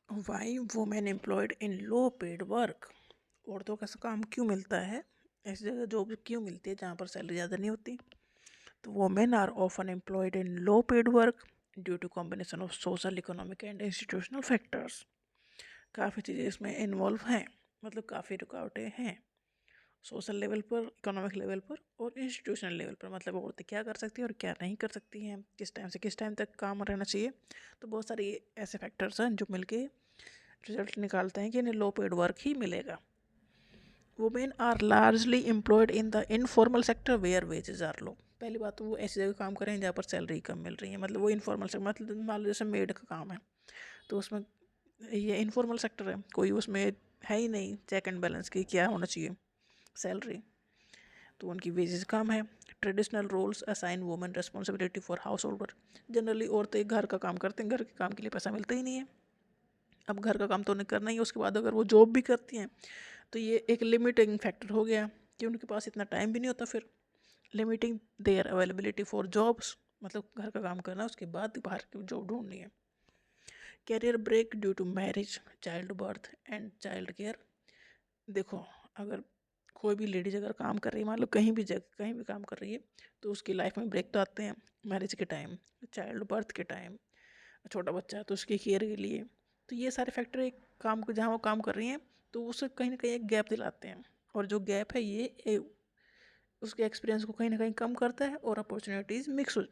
Y women employed in low paid work. औरतों का काम क्यों मिलता है, ऐसी जगह जॉब क्यों मिलती है जहाँ पर सैलरी ज़्यादा नहीं होती। तो women are often employed in low paid work due to combination of social, economic and institutional factors. काफ़ी चीज़ें इसमें इन्वॉल्व हैं, मतलब काफ़ी रुकावटें हैं सोशल लेवल पर, इकोनॉमिक लेवल पर और इंस्टीट्यूशनल लेवल पर। मतलब औरतें क्या कर सकती हैं और क्या नहीं कर सकती हैं, किस टाइम से किस टाइम तक काम रहना चाहिए। तो बहुत सारे ऐसे फैक्टर्स हैं जो मिलके रिजल्ट निकालते हैं कि इन्हें लो पेड वर्क ही मिलेगा। Women are largely employed in the informal sector where wages are low. पहली बात तो वो ऐसी जगह काम करें जहाँ पर सैलरी कम मिल रही है, मतलब वो इनफॉर्मल सेक्टर, मतलब मान लो जैसे मेड का काम है तो उसमें ये इनफॉर्मल सेक्टर है, कोई उसमें है ही नहीं चेक एंड बैलेंस की क्या होना चाहिए सैलरी, तो उनकी वेजेस कम है। Traditional roles assign women responsibility for householder. Generally औरतें घर का काम करते हैं, घर के काम के लिए पैसा मिलता ही नहीं है। अब घर का काम तो उन्हें करना ही है, उसके बाद अगर वो जॉब भी करती हैं तो ये एक लिमिटिंग फैक्टर हो गया कि उनके पास इतना टाइम भी नहीं होता। फिर limiting their availability for jobs, मतलब घर का काम करना उसके बाद बाहर की जॉब ढूंढनी है। Career break due to marriage, childbirth and child care. देखो, अगर कोई भी लेडीज अगर काम कर रही है, मान लो कहीं भी जगह कहीं भी काम कर रही है, तो उसकी लाइफ में ब्रेक तो आते हैं। मैरिज के टाइम, चाइल्ड बर्थ के टाइम, छोटा बच्चा है तो उसकी केयर के लिए। तो ये सारे फैक्टर एक काम को जहाँ वो काम कर रही हैं तो उसे कहीं ना कहीं एक गैप दिलाते हैं, और जो गैप है ये उसके एक्सपीरियंस को कहीं ना कहीं कम करता है, और अपॉर्चुनिटीज़ मिक्स हो,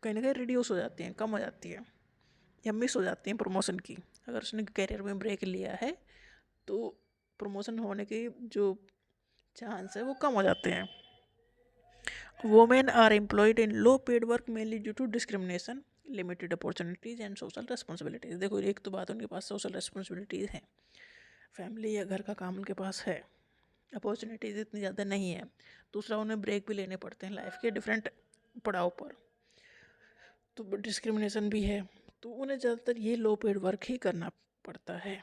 कहीं ना कहीं रिड्यूस हो जाती हैं, कम हो जाती है या मिस हो जाती हैं प्रमोशन की। अगर उसने करियर में ब्रेक लिया है तो प्रमोशन होने के जो चांस है वो कम हो जाते हैं। Women are employed in low paid work mainly due to discrimination, limited opportunities and social responsibilities. देखो, एक तो बात उनके पास सोशल रेस्पॉन्सिबिलिटीज़ हैं, फैमिली या घर का काम उनके पास है, अपॉर्चुनिटीज़ इतनी ज़्यादा नहीं है। दूसरा, उन्हें ब्रेक भी लेने पड़ते हैं लाइफ के डिफरेंट पड़ाव पर, तो डिस्क्रिमिनेशन भी है, तो उन्हें ज़्यादातर ये लो पेड वर्क ही करना पड़ता है।